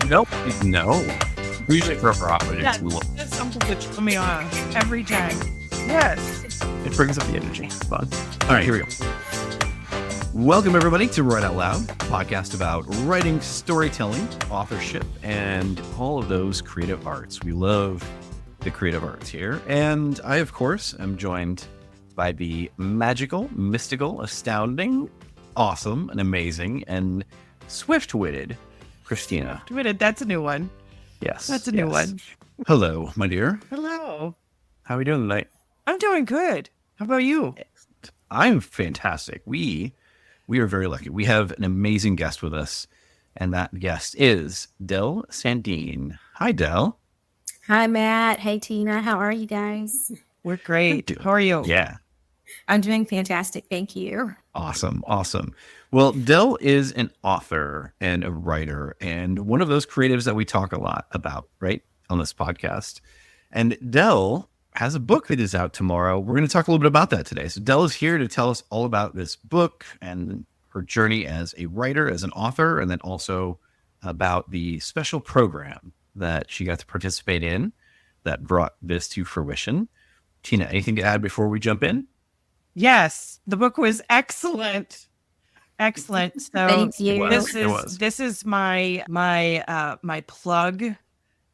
Nope. No. We usually throw her off, but Yeah, that's something that throws me off every time. Yes. it brings up the energy. It's fun. All right, here we go. Welcome, everybody, to Write Out Loud, a podcast about writing, storytelling, authorship, and all of those creative arts. We love the creative arts here. And I, of course, am joined by the magical, mystical, astounding, awesome, and amazing, and swift-witted Christina. That's a new one. Yes. That's a new one. Hello, my dear. Hello. How are we doing tonight? I'm doing good. How about you? I'm fantastic. We are very lucky. We have an amazing guest with us, and that guest is Del Sandeen. Hi, Del. Hi, Matt. Hey, Tina. How are you guys? We're great. How are you? Yeah. I'm doing fantastic. Thank you. Awesome. Well, Del is an author and a writer and one of those creatives that we talk a lot about, right, on this podcast. And Del has a book that is out tomorrow. We're going to talk a little bit about that today. So Del is here to tell us all about this book and her journey as a writer, as an author, and then also about the special program that she got to participate in that brought this to fruition. Tina, anything to add before we jump in? Yes, the book was excellent. Excellent. So Thank you. This is my plug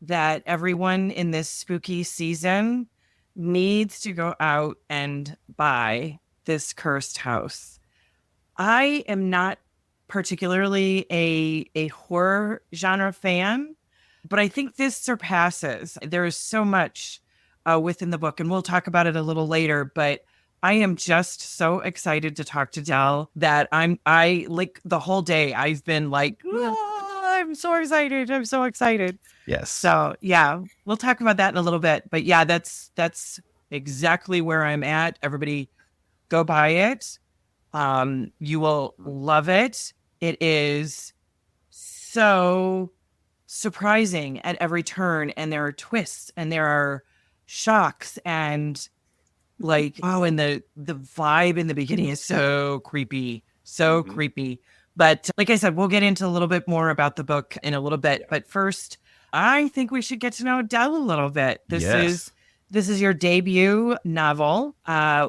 that everyone in this spooky season needs to go out and buy this Cursed House. I am not particularly a horror genre fan, but I think this surpasses. There is so much within the book, and we'll talk about it a little later, but I am just so excited to talk to Del that I like the whole day I've been like, I'm so excited. I'm so excited. Yes. So yeah, we'll talk about that in a little bit. But yeah, that's exactly where I'm at. Everybody go buy it. You will love it. It is so surprising at every turn, and there are twists and there are shocks and and the vibe in the beginning is so creepy. But like I said, we'll get into a little bit more about the book in a little bit. But first, I think we should get to know Del a little bit. This is your debut novel,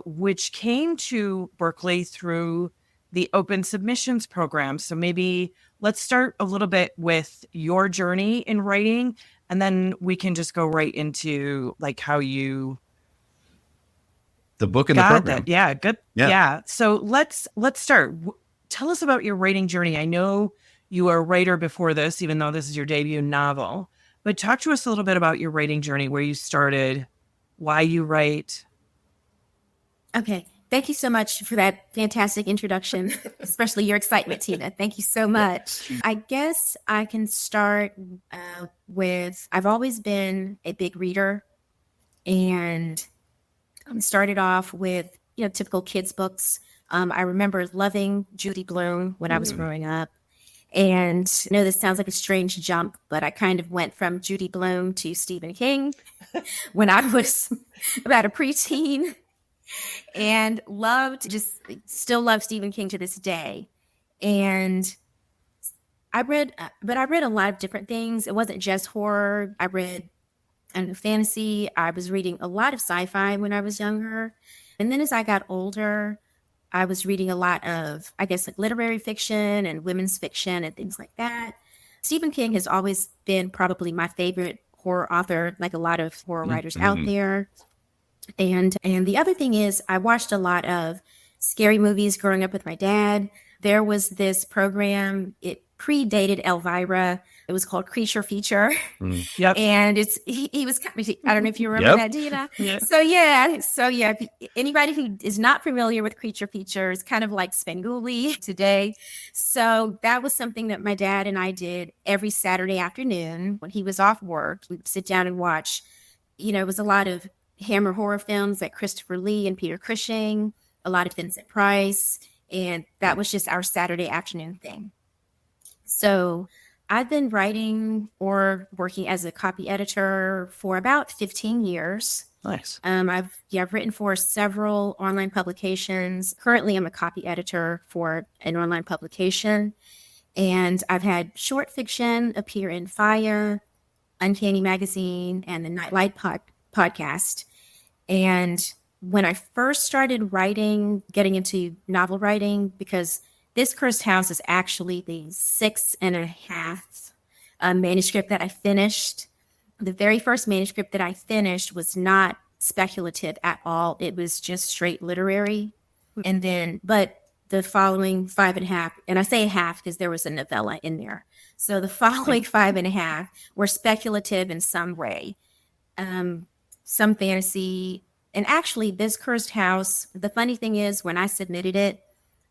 which came to Berkeley through the open submissions program. So maybe let's start a little bit with your journey in writing, and then we can just go right into like how you the book and the program. That. Yeah, good. Yeah. So let's start. Tell us about your writing journey. I know you were a writer before this, even though this is your debut novel. But talk to us a little bit about your writing journey, where you started, why you write. Okay. Thank you so much for that fantastic introduction, especially your excitement, Tina. Thank you so much. I guess I can start with, I've always been a big reader, and started off with, typical kids' books. I remember loving Judy Blume when I was growing up. And I know this sounds like a strange jump, but I kind of went from Judy Blume to Stephen King when I was about a preteen, and still love Stephen King to this day. And I read a lot of different things. It wasn't just horror. I read fantasy. I was reading a lot of sci-fi when I was younger. And then as I got older, I was reading a lot of, I guess, like literary fiction and women's fiction and things like that. Stephen King has always been probably my favorite horror author, like a lot of horror writers out there. And the other thing is, I watched a lot of scary movies growing up with my dad. There was this program, it predated Elvira. It was called Creature Feature. Yep. And he was, I don't know if you remember that, do you know? Yeah. So yeah, anybody who is not familiar with Creature Feature is kind of like Svengoolie today. So that was something that my dad and I did every Saturday afternoon when he was off work. We'd sit down and watch, it was a lot of Hammer horror films like Christopher Lee and Peter Cushing, a lot of Vincent Price, and that was just our Saturday afternoon thing. So I've been writing or working as a copy editor for about 15 years. Nice. I've written for several online publications. Currently, I'm a copy editor for an online publication, and I've had short fiction appear in Fire, Uncanny Magazine, and the Nightlight podcast. And when I first started getting into novel writing, because This Cursed House is actually the 6.5 manuscript that I finished. The very first manuscript that I finished was not speculative at all. It was just straight literary. But the following 5.5, and I say half because there was a novella in there. So the following 5.5 were speculative in some way. Some fantasy. And actually, This Cursed House, the funny thing is, when I submitted it,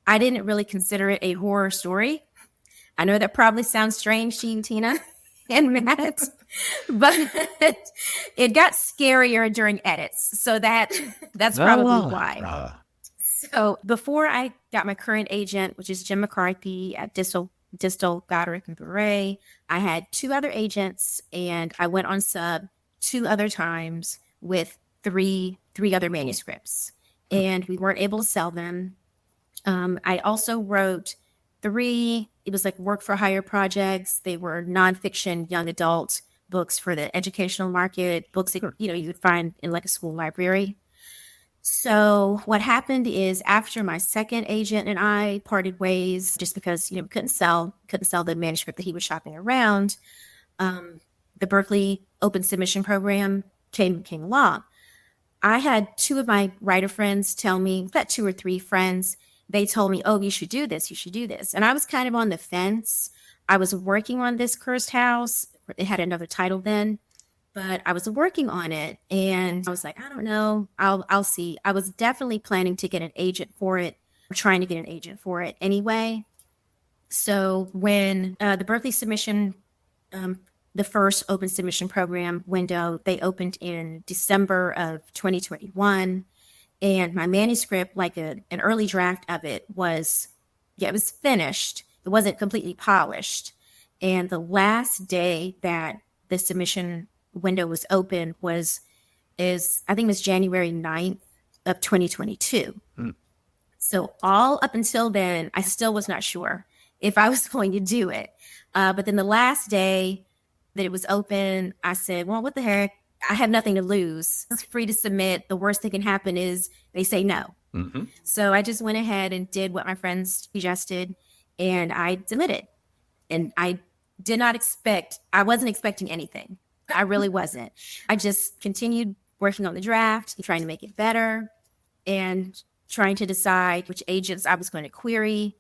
I didn't really consider it a horror story. I know that probably sounds strange to you, Tina and Matt, but it got scarier during edits. So that's probably why. So before I got my current agent, which is Jim McCarthy at Distal, Godric, and Beret, I had 2 other agents, and I went on sub 2 other times with three other manuscripts, and we weren't able to sell them. I also wrote 3, it was like work for hire projects. They were nonfiction, young adult books for the educational market, books that, you would find in like a school library. So what happened is, after my second agent and I parted ways, just because, we couldn't sell the manuscript that he was shopping around, the Berkeley open submission program came along. I had 2 of my writer friends tell me, about 2 or 3 friends, they told me, oh, you should do this. And I was kind of on the fence. I was working on This Cursed House. It had another title then, but I was working on it. And I was like, I don't know. I'll see. I was definitely planning to get an agent for it, or trying to get an agent for it anyway. So when the Berkeley submission, the first open submission program window, they opened in December of 2021. And my manuscript, like an early draft of it, was finished. It wasn't completely polished. And the last day that the submission window was open I think it was January 9th of 2022. So all up until then, I still was not sure if I was going to do it. But then the last day that it was open, I said, well, what the heck? I have nothing to lose. It's free to submit. The worst that can happen is they say no. Mm-hmm. So I just went ahead and did what my friends suggested, and I submitted. And I wasn't expecting anything. I really wasn't. I just continued working on the draft, trying to make it better, and trying to decide which agents I was going to query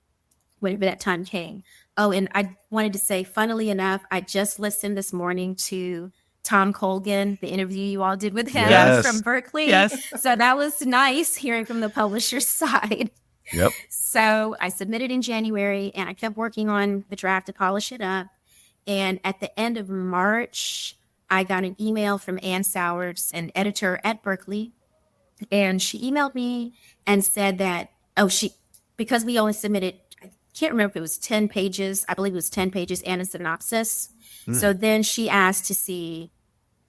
whenever that time came. Oh, and I wanted to say, funnily enough, I just listened this morning to Tom Colgan, the interview you all did with him from Berkeley. Yes. So that was nice hearing from the publisher's side. Yep. So I submitted in January, and I kept working on the draft to polish it up. And at the end of March, I got an email from Ann Sowards, an editor at Berkeley. And she emailed me and said that, because we only submitted, I can't remember if it was 10 pages. I believe it was 10 pages and a synopsis. So then she asked to see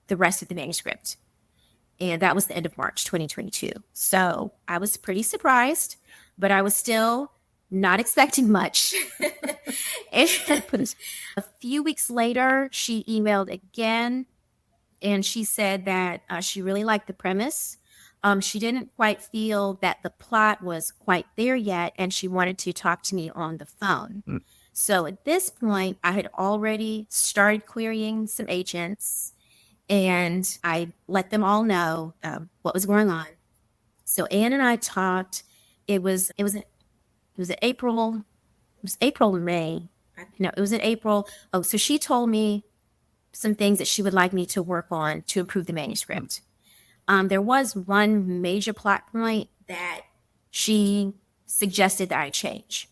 the rest of the manuscript. And that was the end of March 2022. So I was pretty surprised, but I was still not expecting much. And a few weeks later, she emailed again, and she said that she really liked the premise. She didn't quite feel that the plot was quite there yet, and she wanted to talk to me on the phone. So at this point, I had already started querying some agents, and I let them all know what was going on. So Anne and I talked. It was April or May no, it was in April. Oh, so she told me some things that she would like me to work on to improve the manuscript. There was one major plot point that she suggested that I change.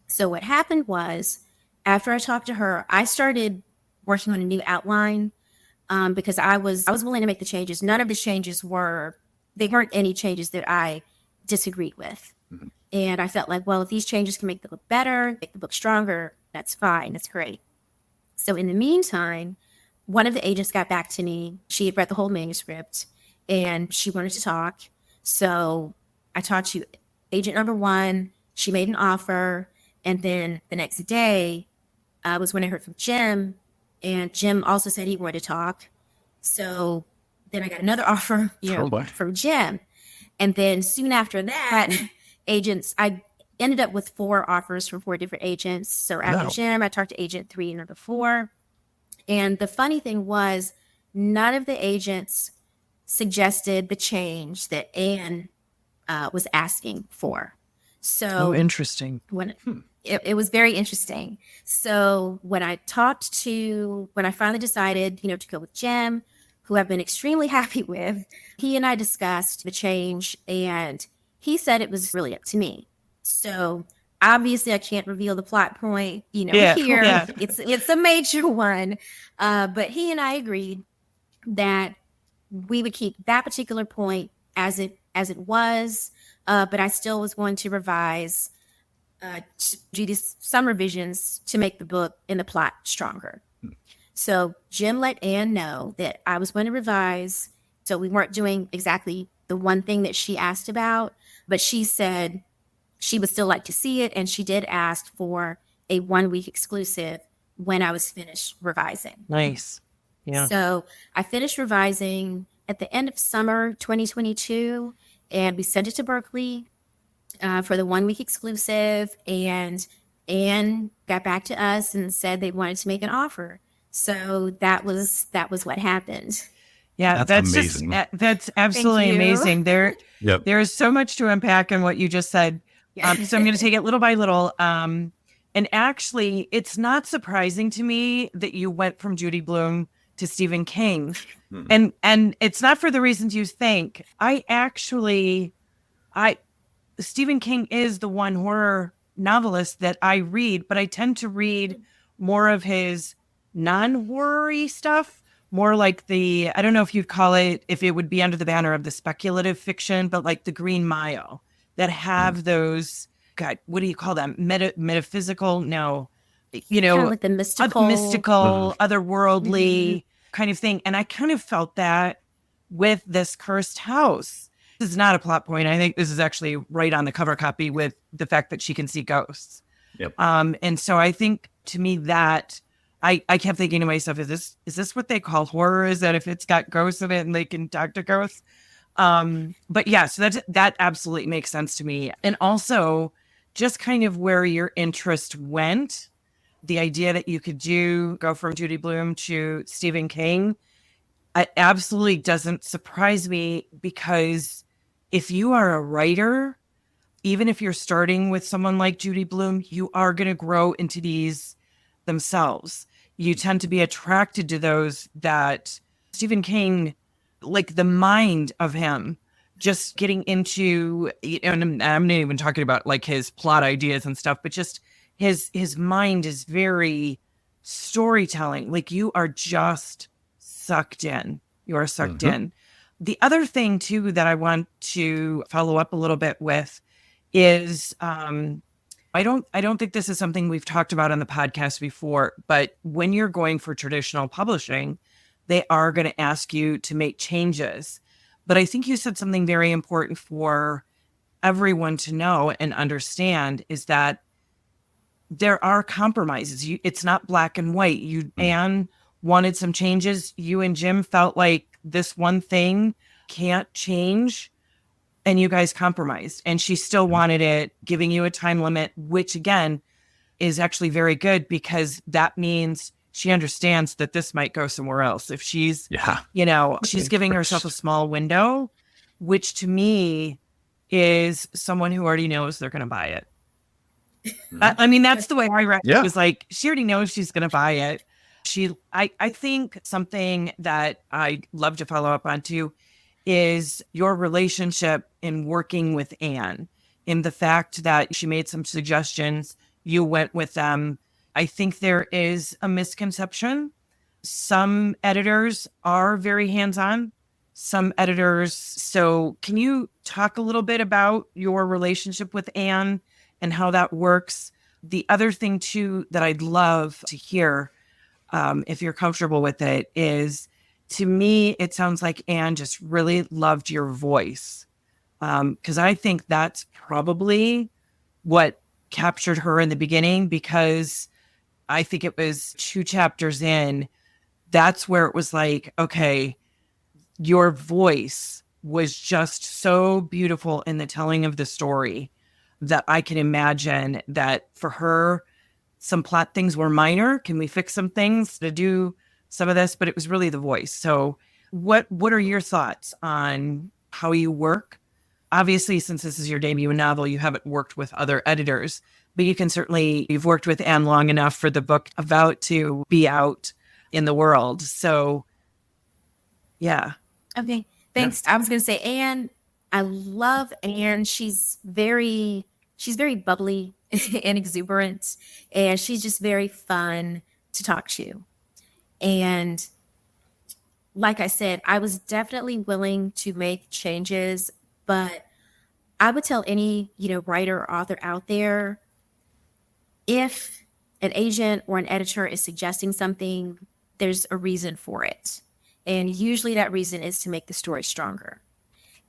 So what happened was, after I talked to her, I started working on a new outline, because I was willing to make the changes. None of the changes weren't any changes that I disagreed with. Mhm. And I felt like, well, if these changes can make the book better, make the book stronger, that's fine. That's great. So in the meantime, one of the agents got back to me. She had read the whole manuscript and she wanted to talk. So I talked to agent number one. She made an offer. And then the next day was when I heard from Jim. And Jim also said he wanted to talk. So then I got another offer, Oh, boy. from Jim. And then soon after that, I ended up with 4 offers from 4 different agents. So after Wow. Jim, I talked to agent 3 and number 4. And the funny thing was, none of the agents suggested the change that Anne was asking for. So interesting. when it was very interesting. So when I finally decided, to go with Jim, who I've been extremely happy with, he and I discussed the change, and he said it was really up to me. So obviously I can't reveal the plot point, Yeah, here. yeah. It's a major one. But he and I agreed that we would keep that particular point as it was, but I still was going to revise, do some revisions to make the book and the plot stronger. So Jim let Anne know that I was going to revise. So we weren't doing exactly the one thing that she asked about, but she said she would still like to see it. And she did ask for a 1-week exclusive when I was finished revising. Nice. Yeah. So I finished revising at the end of summer 2022, and we sent it to Berkeley for the 1-week exclusive. And Anne got back to us and said they wanted to make an offer. So that was what happened. Yeah, That's that's amazing. that's absolutely Thank you. amazing. There Yep. is so much to unpack in what you just said. So I'm going to take it little by little. And actually, it's not surprising to me that you went from Judy Blume to Stephen King. And it's not for the reasons you think. Stephen King is the one horror novelist that I read, but I tend to read more of his non-horror-y stuff, more like I don't know if you'd call it, if it would be under the banner of the speculative fiction, but like the Green Mile that have those, God, what do you call them? Metaphysical? No, Kind of like the mystical, otherworldly kind of thing. And I kind of felt that with this Cursed House. This is not a plot point. I think this is actually right on the cover copy with the fact that she can see ghosts. Yep. And so I think, to me, that I kept thinking to myself, is this what they call horror? Is that if it's got ghosts in it and they can talk to ghosts? But yeah, so that absolutely makes sense to me. And also just kind of where your interest went, the idea that you could go from Judy Blume to Stephen King, it absolutely doesn't surprise me, because if you are a writer, even if you're starting with someone like Judy Blume, you are going to grow into these themselves. You tend to be attracted to those that Stephen King, like the mind of him, just getting into, and I'm not even talking about like his plot ideas and stuff, but just his mind is very storytelling. Like you are just sucked in. You are sucked in. The other thing too that I want to follow up a little bit with is I don't think this is something we've talked about on the podcast before, but when you're going for traditional publishing, they are going to ask you to make changes. But I think you said something very important for everyone to know and understand, is that there are compromises. It's not black and white. Anne wanted some changes. You and Jim felt like this one thing can't change, and you guys compromised. And she still wanted it, giving you a time limit, which again is actually very good, because that means she understands that this might go somewhere else. If she's, she's giving herself a small window, which to me is someone who already knows they're going to buy it. I mean, that's the way I read it. Yeah. It was like, she already knows she's going to buy it. I think something that I'd love to follow up on too is your relationship in working with Anne, in the fact that she made some suggestions, you went with them. I think there is a misconception. Some editors are very hands-on, some editors. So can you talk a little bit about your relationship with Anne and how that works? The other thing too that I'd love to hear, if you're comfortable with it, is, to me, it sounds like Anne just really loved your voice. Because I think that's probably what captured her in the beginning, because I think it was 2 chapters in, that's where it was like, okay, your voice was just so beautiful in the telling of the story that I can imagine that for her, some plot things were minor. Can we fix some things to do some of this? But it was really the voice. So what are your thoughts on how you work? Obviously, since this is your debut novel, you haven't worked with other editors, but you've worked with Anne long enough for the book about to be out in the world. So yeah. Okay, thanks. I was going to say Anne. I love Anne. She's very bubbly and exuberant, and she's just very fun to talk to. And like I said, I was definitely willing to make changes, but I would tell any, writer or author out there, if an agent or an editor is suggesting something, there's a reason for it. And usually that reason is to make the story stronger.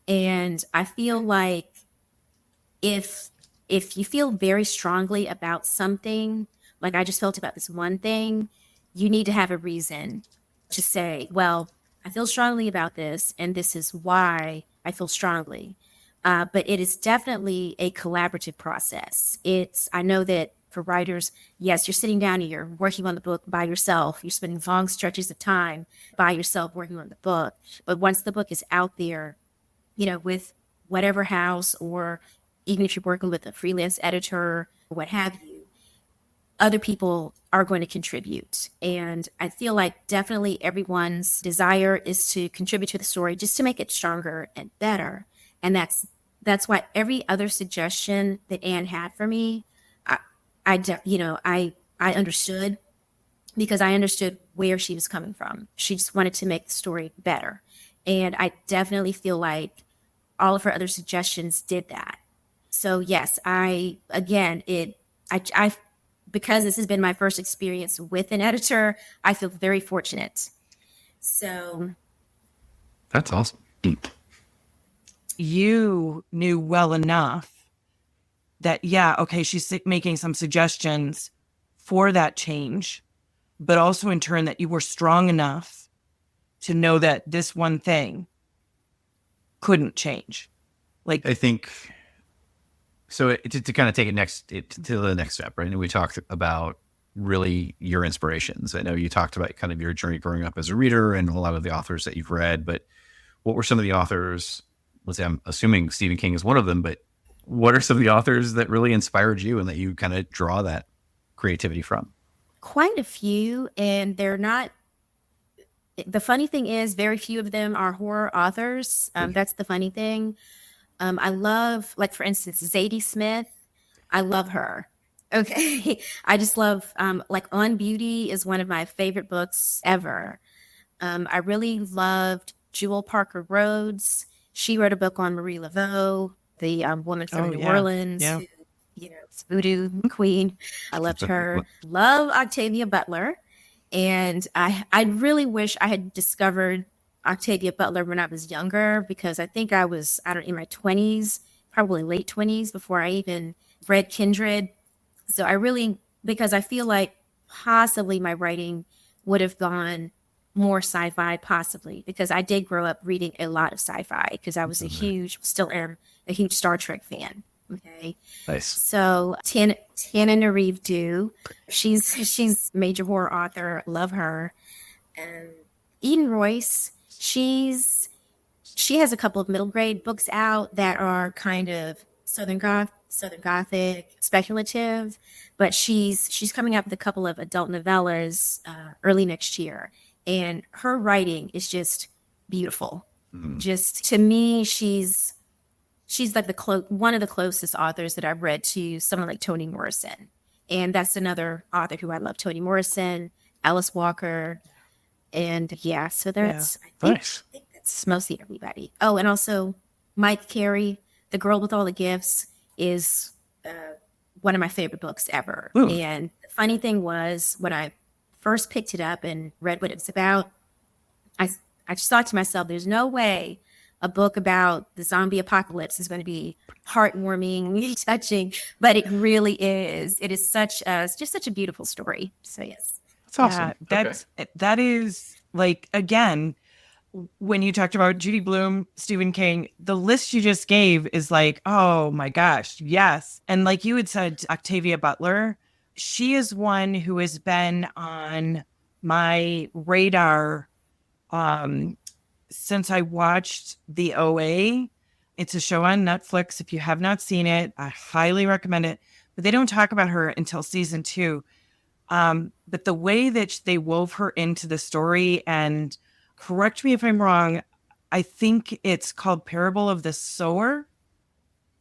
And I feel like if you feel very strongly about something, like I just felt about this one thing, you need to have a reason to say, well, I feel strongly about this, and this is why I feel strongly. But it is definitely a collaborative process. I know that for writers, yes, you're sitting down and you're working on the book by yourself. You're spending long stretches of time by yourself working on the book. But once the book is out there, with whatever house, or even if you're working with a freelance editor or what have you, other people are going to contribute. And I feel like definitely everyone's desire is to contribute to the story just to make it stronger and better. And that's why every other suggestion that Anne had for me, I understood, because I understood where she was coming from. She just wanted to make the story better. And I definitely feel like all of her other suggestions did that. So yes, because this has been my first experience with an editor, I feel very fortunate. So That's awesome. You knew well enough that, yeah, okay, she's making some suggestions for that change, but also in turn that you were strong enough to know that this one thing couldn't change. Like, I think so. To kind of take it to the next step, right? And we talked about really your inspirations. I know you talked about kind of your journey growing up as a reader and a lot of the authors that you've read, but what were some of the authors? Let's say, I'm assuming Stephen King is one of them, but what are some of the authors that really inspired you and that you kind of draw that creativity from? quite a few, and they're not. The funny thing is, very few of them are horror authors. That's the funny thing. I love, like, for instance, Zadie Smith. I love her. Okay. I just love, like, On Beauty is one of my favorite books ever. I really loved Jewel Parker Rhodes. She wrote a book on Marie Laveau, the woman from New Orleans, Yeah. who, is voodoo queen. I loved her. Love Octavia Butler. And I really wish I had discovered Octavia Butler when I was younger, because I think I was, in my 20s, probably late 20s, before I even read Kindred. So because I feel like possibly my writing would have gone more sci-fi, possibly, because I did grow up reading a lot of sci-fi, because I was still am a huge Star Trek fan. Okay. Nice. So Tana Nariv Dew, she's major horror author. Love her. Eden Royce, she has a couple of middle grade books out that are kind of Southern Southern Gothic, speculative, but she's coming up with a couple of adult novellas early next year, and her writing is just beautiful. Just to me, she's like one of the closest authors that I've read to someone like Toni Morrison, and that's another author who I love, Toni Morrison, Alice Walker, and yeah, so that's Nice. I think that's mostly everybody. Oh, and also Mike Carey, The Girl with All the Gifts, is one of my favorite books ever. Ooh. And the funny thing was, when I first picked it up and read what it's about, I I just thought to myself, there's no way a book about the zombie apocalypse is going to be heartwarming, touching, but it really is. It is just such a beautiful story. So yes. That's awesome. That is like, again, when you talked about Judy Blume, Stephen King, the list you just gave is like, oh my gosh, yes. And like you had said, Octavia Butler, she is one who has been on my radar since I watched The OA. It's a show on Netflix. If you have not seen it, I highly recommend it. But they don't talk about her until season 2. But the way that they wove her into the story, and correct me if I'm wrong, I think it's called Parable of the Sower.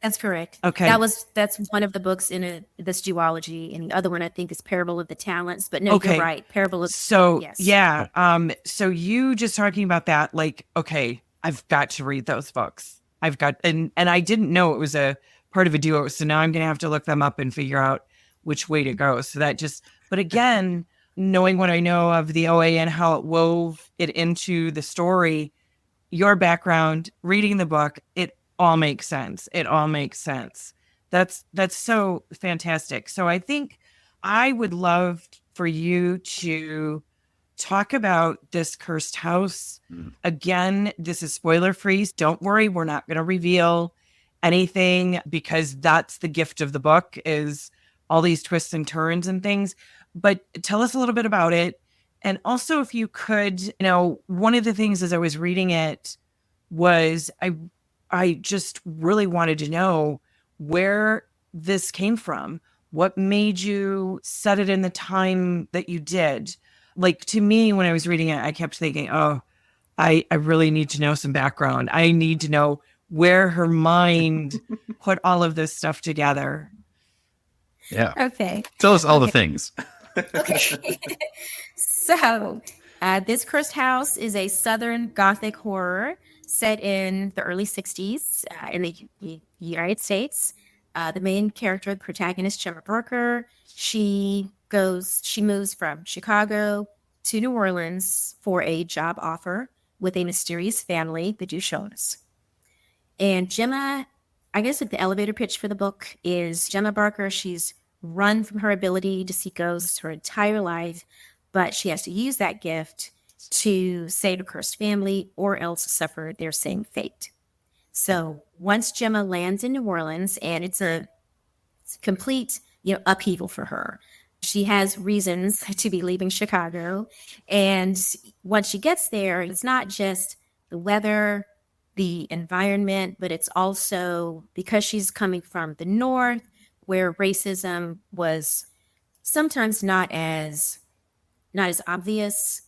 That's correct. Okay. That's one of the books in this duology, and the other one I think is Parable of the Talents. But no, Okay. you're right. Parable of yes. Yeah. So you just talking about that, like, okay, I've got to read those books. And I didn't know it was a part of a duo. So now I'm gonna have to look them up and figure out which way to go. So but again, knowing what I know of the OA and how it wove it into the story, your background, reading the book, it all makes sense. It all makes sense. That's so fantastic. So I think I would love for you to talk about this cursed house. Again, this is spoiler free. Don't worry, we're not going to reveal anything, because that's the gift of the book, is all these twists and turns and things. But tell us a little bit about it. And also, if you could, one of the things as I was reading it was I just really wanted to know where this came from. What made you set it in the time that you did? Like, to me, when I was reading it, I kept thinking, oh, I really need to know some background. I need to know where her mind put all of this stuff together. Yeah. Okay. Tell us all the things. Okay. So, this cursed house is a Southern Gothic horror set in the early 60s in the United States. The main character, the protagonist, Gemma Barker, she moves from Chicago to New Orleans for a job offer with a mysterious family, the Duchons. And Gemma, I guess the elevator pitch for the book is Gemma Barker, she's run from her ability to see ghosts her entire life, but she has to use that gift to save a cursed family or else suffer their same fate. So once Gemma lands in New Orleans, and it's a complete upheaval for her. She has reasons to be leaving Chicago. And once she gets there, it's not just the weather, the environment, but it's also because she's coming from the North, where racism was sometimes not as obvious.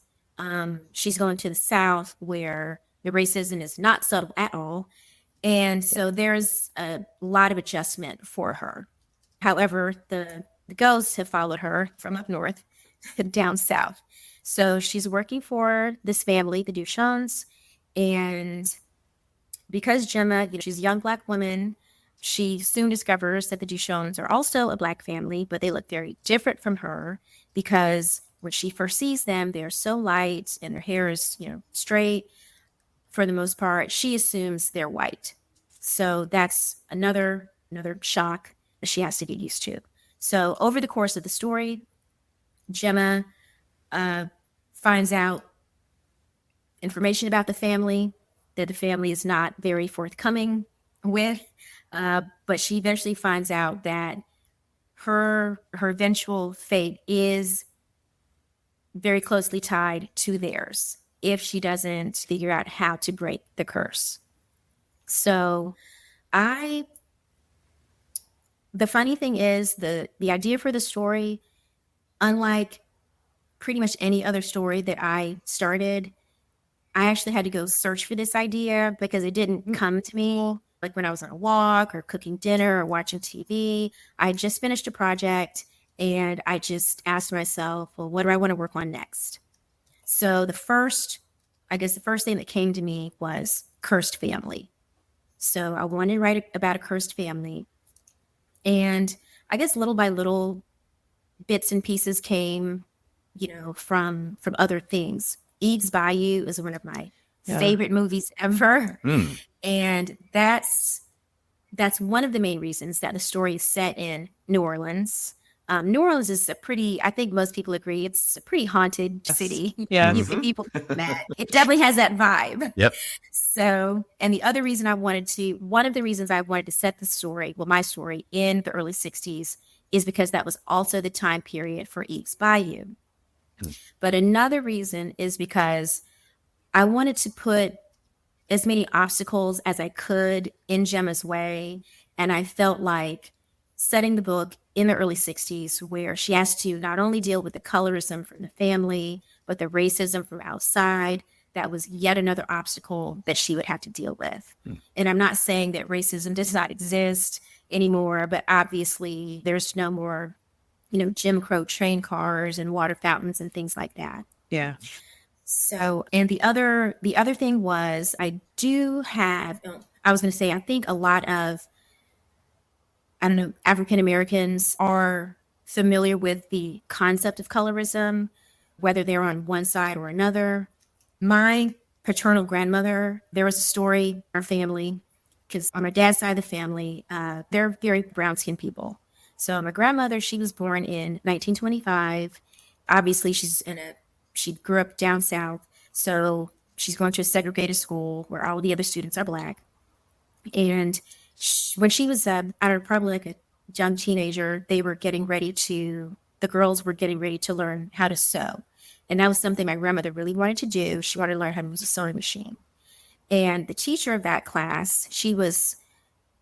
She's going to the South, where the racism is not subtle at all. And so there's a lot of adjustment for her. However, the ghosts have followed her from up north down south. So she's working for this family, the Duchons. And because Gemma, she's a young Black woman, she soon discovers that the Duchons are also a Black family, but they look very different from her, because when she first sees them, they're so light and their hair is, straight. For the most part, she assumes they're white. So that's another shock that she has to get used to. So over the course of the story, Gemma finds out information about the family that the family is not very forthcoming with, but she eventually finds out that her eventual fate is very closely tied to theirs if she doesn't figure out how to break the curse. So I the funny thing is the idea for the story, unlike pretty much any other story that I started, I actually had to go search for this idea because it didn't come to me like when I was on a walk or cooking dinner or watching TV. I had just finished a project and I just asked myself, well, what do I want to work on next? So the first thing that came to me was cursed family. So I wanted to write about a cursed family. And I guess little by little, bits and pieces came, from other things. Eve's Bayou is one of my favorite movies ever. And that's one of the main reasons that the story is set in New Orleans. New Orleans is I think most people agree, it's a pretty haunted city. Yeah. People mad. It definitely has that vibe. Yep. So, and one of the reasons I wanted to set the story, my story in the early 60s is because that was also the time period for Eve's Bayou. But another reason is because I wanted to put as many obstacles as I could in Gemma's way. And I felt like setting the book in the early 60s, where she has to not only deal with the colorism from the family, but the racism from outside, that was yet another obstacle that she would have to deal with. And I'm not saying that racism does not exist anymore, but obviously there's no more, Jim Crow train cars and water fountains and things like that. Yeah. So, and the other thing was, I think a lot of, African Americans are familiar with the concept of colorism, whether they're on one side or another. My paternal grandmother, there was a story in our family, because on my dad's side of the family, they're very brown-skinned people. So my grandmother, she was born in 1925. Obviously, she grew up down south, so she's going to a segregated school where all the other students are Black. And when she was, probably like a young teenager, the girls were getting ready to learn how to sew. And that was something my grandmother really wanted to do. She wanted to learn how to use a sewing machine. And the teacher of that class, she was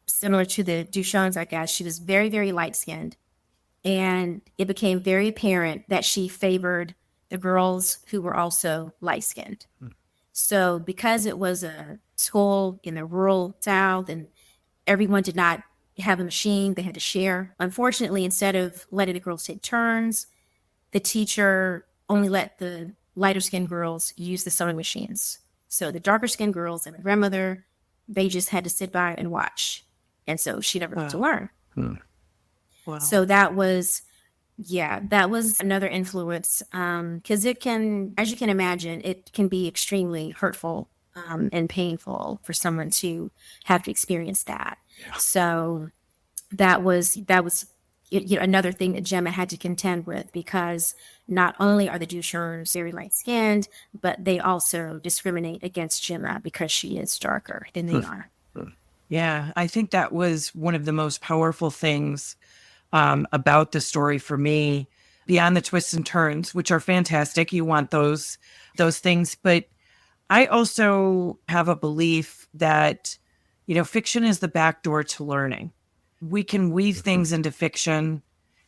similar to the Duchamps, I guess. She was very, very light-skinned. And it became very apparent that she favored the girls who were also light-skinned. So because it was a school in the rural South and everyone did not have a machine, they had to share. Unfortunately, instead of letting the girls take turns, the teacher only let the lighter-skinned girls use the sewing machines. So the darker-skinned girls and my grandmother, they just had to sit by and watch. And so she never got to learn. Wow. So that was another influence. Because it can, as you can imagine, it can be extremely hurtful and painful for someone to have to experience that. Yeah. So that was another thing that Gemma had to contend with, because not only are the Duchamps very light-skinned, but they also discriminate against Gemma because she is darker than they are. Yeah, I think that was one of the most powerful things about the story for me, beyond the twists and turns, which are fantastic. You want those things. But I also have a belief that, fiction is the back door to learning. We can weave things into fiction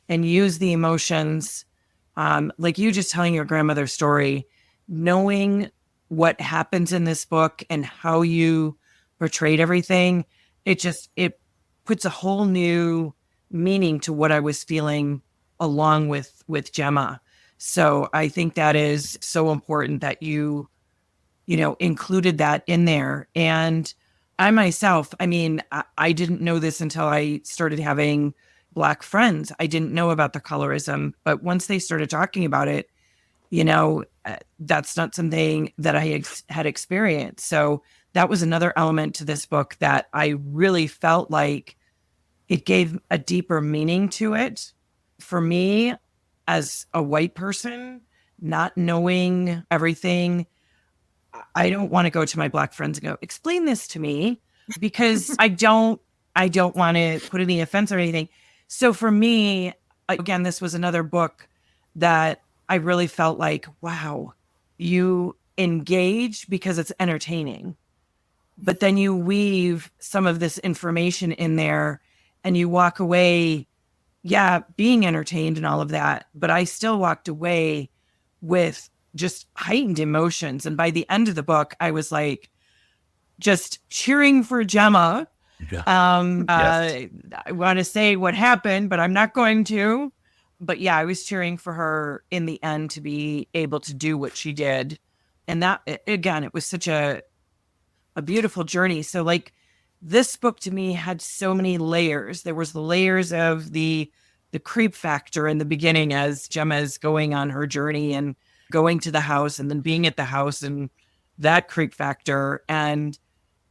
and use the emotions, like you just telling your grandmother's story, knowing what happens in this book and how you portrayed everything. It puts a whole new meaning to what I was feeling along with Gemma. So I think that is so important that you included that in there. And I myself, I didn't know this until I started having Black friends. I didn't know about the colorism, but once they started talking about it, that's not something that I had experienced. So that was another element to this book that I really felt like it gave a deeper meaning to it. For me, as a white person, not knowing everything, I don't want to go to my Black friends and go, explain this to me, because I don't want to put any offense or anything. So for me, again, this was another book that I really felt like, wow, you engage because it's entertaining, but then you weave some of this information in there and you walk away, being entertained and all of that. But I still walked away with just heightened emotions. And by the end of the book, I was like just cheering for Gemma. Yeah. I want to say what happened, but I'm not going to. But yeah, I was cheering for her in the end to be able to do what she did. And that, again, it was such a beautiful journey. So like this book to me had so many layers. There was the layers of the creep factor in the beginning as Gemma is going on her journey and going to the house and then being at the house and that creep factor. And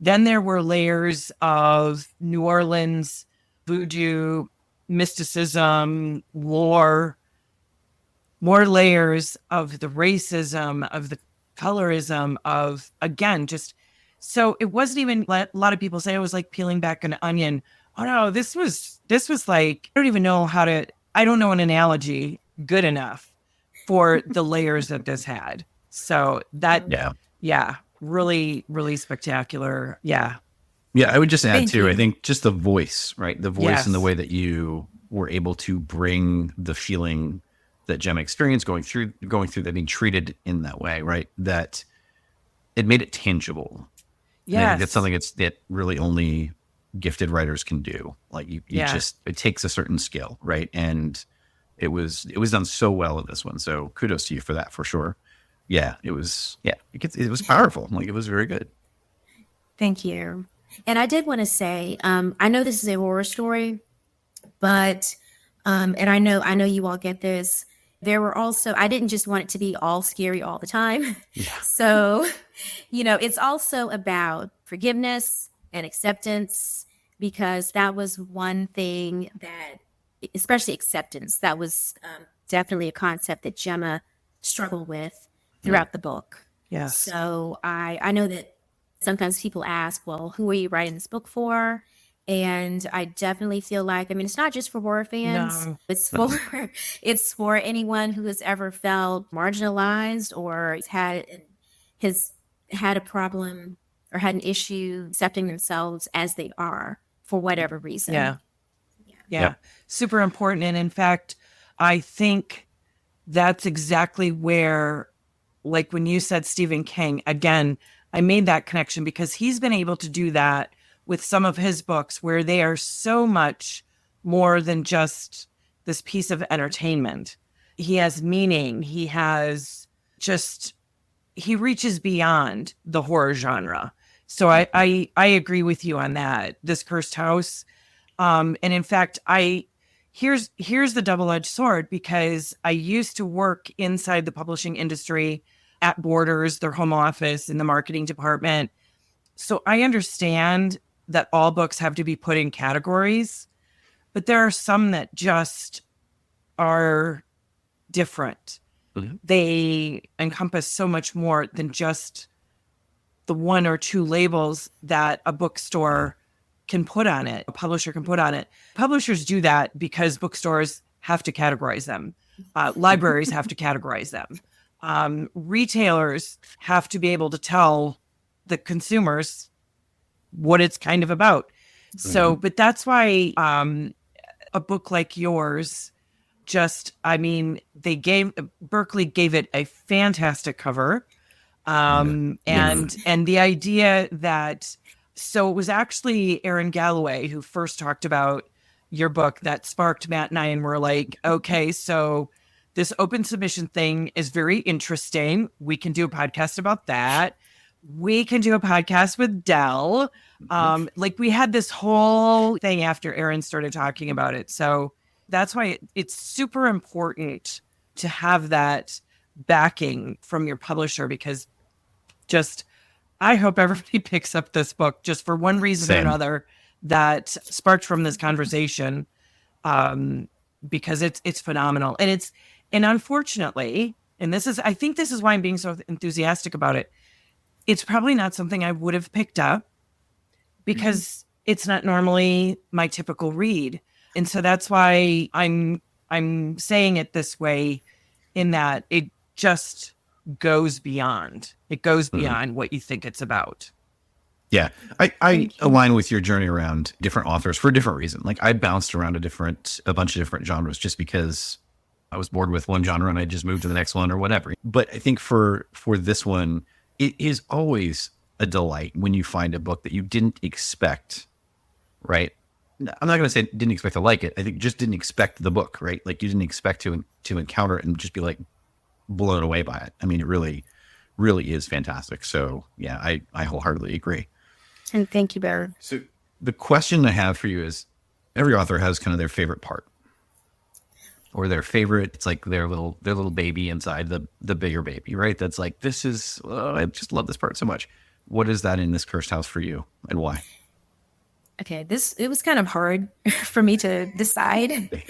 then there were layers of New Orleans voodoo, mysticism, war, more layers of the racism, of the colorism, of, again, just, so it wasn't even, a lot of people say it was like peeling back an onion. Oh no, this was like, I don't know an analogy good enough for the layers that this had. So that, really, really spectacular. Yeah. Yeah, I would just add Thank too, you. I think just the voice, right? The voice Yes. and the way that you were able to bring the feeling that Gemma experienced going through that, being treated in that way, right? That it made it tangible. And I think that's something that really only gifted writers can do. Like you just, it takes a certain skill, right? And it was done so well in this one. So kudos to you for that, for sure. Yeah, it was powerful. Like it was very good. Thank you. And I did want to say, I know this is a horror story, but and I know you all get this. There were also, I didn't just want it to be all scary all the time. Yeah. So, it's also about forgiveness and acceptance, because that was one thing that, especially acceptance, that was definitely a concept that Gemma struggled with throughout the book. Yes. So I know that sometimes people ask, well, who are you writing this book for? And I definitely feel like, it's not just for horror fans. No. It's for anyone who has ever felt marginalized or has had a problem or had an issue accepting themselves as they are for whatever reason. Yeah. Yep. Super important. And in fact, I think that's exactly where, like when you said Stephen King, again, I made that connection because he's been able to do that with some of his books where they are so much more than just this piece of entertainment. He has meaning. He reaches beyond the horror genre. So I agree with you on that. This Cursed House. And in fact, here's the double-edged sword, because I used to work inside the publishing industry at Borders, their home office, in the marketing department. So I understand that all books have to be put in categories, but there are some that just are different. Mm-hmm. They encompass so much more than just the one or two labels that a bookstore can put on it, a publisher can put on it. Publishers do that because bookstores have to categorize them. Libraries have to categorize them. Retailers have to be able to tell the consumers what it's kind of about. So, but that's why a book like yours Berkeley gave it a fantastic cover. And the idea that, so it was actually Aaron Galloway who first talked about your book that sparked Matt and I, and we're like, okay, so this open submission thing is very interesting. We can do a podcast about that. We can do a podcast with Dell. Like we had this whole thing after Aaron started talking about it. So that's why it's super important to have that backing from your publisher, because I hope everybody picks up this book just for one reason or another that sparked from this conversation, because it's phenomenal. And unfortunately, I think this is why I'm being so enthusiastic about it. It's probably not something I would have picked up because it's not normally my typical read. And so that's why I'm saying it this way, in that it just goes beyond. It goes beyond what you think it's about. Yeah, I align with your journey around different authors for a different reason. Like I bounced around a bunch of different genres just because I was bored with one genre and I just moved to the next one or whatever. But I think for this one, it is always a delight when you find a book that you didn't expect, right? I'm not going to say didn't expect to like it. I think just didn't expect the book, right? Like you didn't expect to encounter it and just be like blown away by it. I mean, it really, really is fantastic. So yeah, I wholeheartedly agree. And thank you, Bear. So the question I have for you is, every author has kind of their favorite part, or their favorite. It's like their little baby inside the bigger baby, right? That's like, this is, I just love this part so much. What is that in this cursed house for you, and why? Okay, it was kind of hard for me to decide.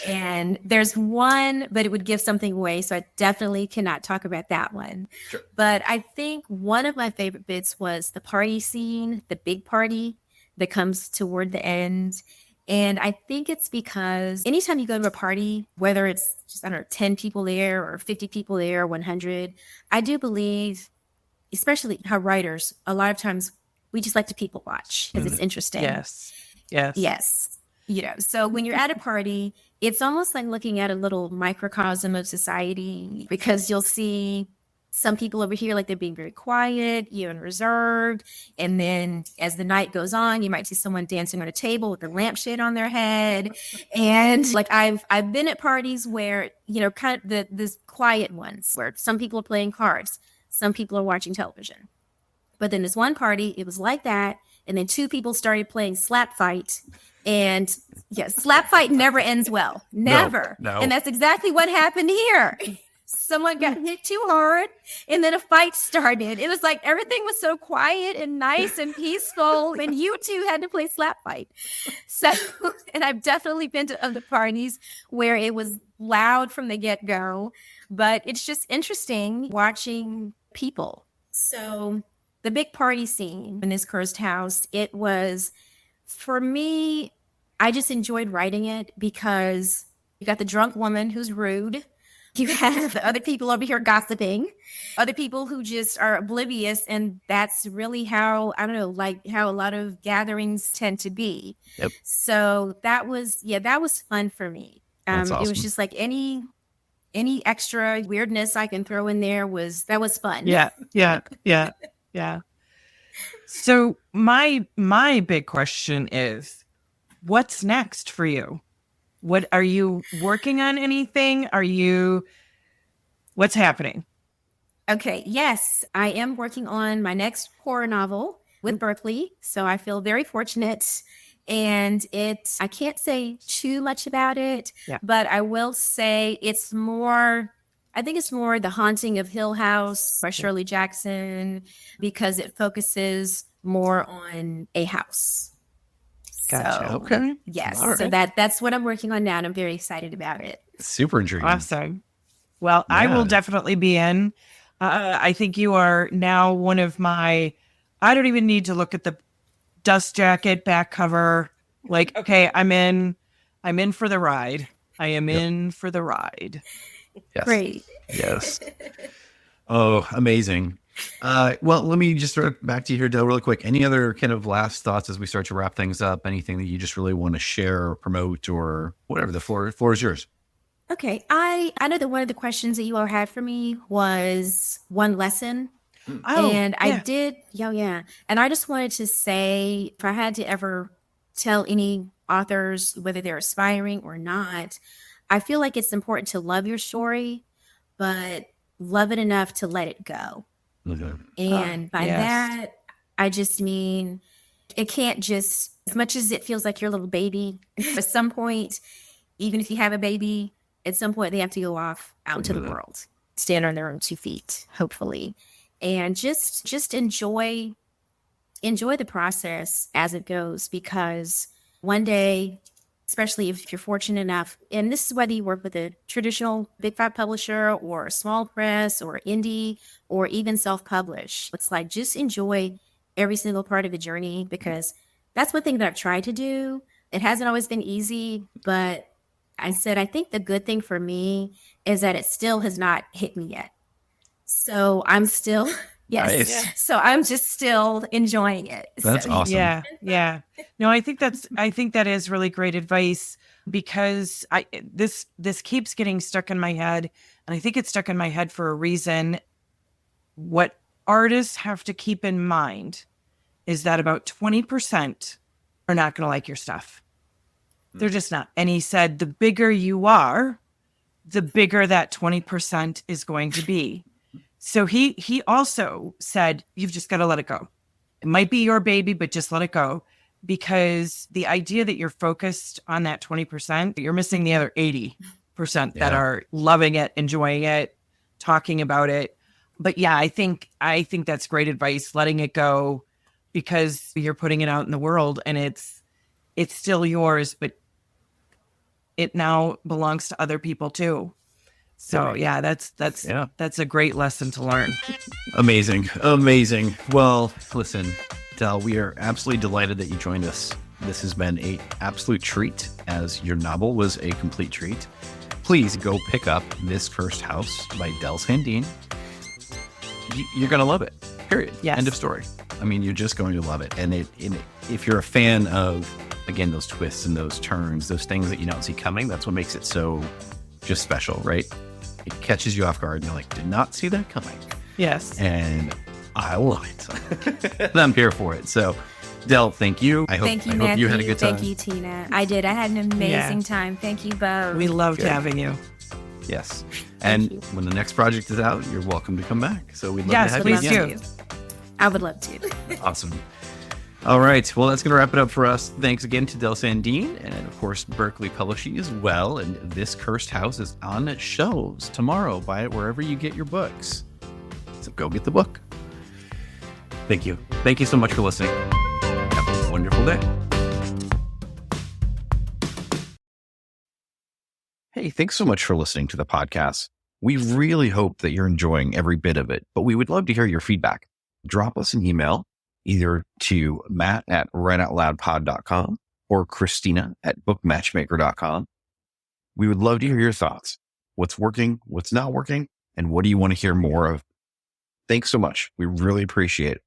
And there's one, but it would give something away. So I definitely cannot talk about that one. Sure. But I think one of my favorite bits was the party scene, the big party that comes toward the end. And I think it's because anytime you go to a party, whether it's just, I don't know, 10 people there or 50 people there, or 100, I do believe, especially how writers, a lot of times we just like to people watch because it's interesting. Yes. You know, so when you're at a party, it's almost like looking at a little microcosm of society, because you'll see some people over here, like they're being very quiet, and reserved. And then as the night goes on, you might see someone dancing on a table with a lampshade on their head. And like I've been at parties where, kind of this quiet ones where some people are playing cards, some people are watching television. But then this one party, it was like that. And then two people started playing slap fight. And yes, slap fight never ends well. Never. No. And that's exactly what happened here. Someone got hit too hard and then a fight started. It was like everything was so quiet and nice and peaceful. And you two had to play slap fight. So, and I've definitely been to other parties where it was loud from the get-go. But it's just interesting watching people. So the big party scene in this cursed house, it was, for me, I just enjoyed writing it because you got the drunk woman who's rude. You have the other people over here gossiping, other people who just are oblivious. And that's really how, I don't know, like how a lot of gatherings tend to be. Yep. So that was fun for me. That's awesome. It was just like any extra weirdness I can throw in there was fun. Yeah. So my big question is, what's next for you? What are you working on? Anything? What's happening? Okay. Yes, I am working on my next horror novel with Berkeley. So I feel very fortunate. And I can't say too much about it, but I will say I think it's more The Haunting of Hill House by Shirley Jackson, because it focuses more on a house. Gotcha. So, okay. Yes. All right. So that's what I'm working on now, and I'm very excited about it. Super intriguing. Awesome. Well, I will definitely be in. I think you are now one of my, I don't even need to look at the dust jacket back cover. Like, okay, I'm in for the ride. I am in for the ride. Yes. Great. Yes. Oh, amazing. Well, let me just throw it back to you here, Del, really quick. Any other kind of last thoughts as we start to wrap things up? Anything that you just really want to share or promote or whatever? The floor is yours. Okay. I know that one of the questions that you all had for me was one lesson. Oh, and I did. Yeah. And I just wanted to say, if I had to ever tell any authors, whether they're aspiring or not, I feel like it's important to love your story, but love it enough to let it go. Okay. And by that, I just mean it can't just, as much as it feels like your little baby, at some point, even if you have a baby, at some point they have to go off out into the world, stand on their own 2 feet, hopefully. And just enjoy the process as it goes, because one day, especially if you're fortunate enough, and this is whether you work with a traditional big 5 publisher or a small press or indie or even self-publish, it's like just enjoy every single part of the journey, because that's one thing that I've tried to do. It hasn't always been easy, but I think the good thing for me is that it still has not hit me yet. So I'm still Yes. Nice. So I'm just still enjoying it. That's So, awesome. Yeah. No, I think that is really great advice, because this keeps getting stuck in my head, and I think it's stuck in my head for a reason. What artists have to keep in mind is that about 20% are not going to like your stuff. They're just not. And he said, the bigger you are, the bigger that 20% is going to be. So he also said, you've just got to let it go. It might be your baby, but just let it go. Because the idea that you're focused on that 20%, you're missing the other 80% that are loving it, enjoying it, talking about it. But yeah, I think that's great advice, letting it go, because you're putting it out in the world and it's still yours, but it now belongs to other people too. So yeah, that's a great lesson to learn. Amazing. Well, listen, Del, we are absolutely delighted that you joined us. This has been an absolute treat, as your novel was a complete treat. Please go pick up This Cursed House by Del Sandeen. You're going to love it, period. Yes. End of story. I mean, you're just going to love it. And if you're a fan of, again, those twists and those turns, those things that you don't see coming, that's what makes it so just special, right? It catches you off guard and you're like, did not see that coming. Yes. And I love it. And I'm here for it. So, Del, thank you. I hope you had a good time. Thank you, Tina. I did. I had an amazing time. Thank you both. We loved having you. Yes. And when the next project is out, you're welcome to come back. So we'd love to have you please again. do. I would love to. Awesome. All right. Well, that's going to wrap it up for us. Thanks again to Del Sandeen and, of course, Berkeley Publishing as well. And This Cursed House is on shelves tomorrow. Buy it wherever you get your books. So go get the book. Thank you. Thank you so much for listening. Have a wonderful day. Hey, thanks so much for listening to the podcast. We really hope that you're enjoying every bit of it, but we would love to hear your feedback. Drop us an email either to matt@writeoutloudpod.com or christina@bookmatchmaker.com. We would love to hear your thoughts. What's working, what's not working, and what do you want to hear more of? Thanks so much. We really appreciate it.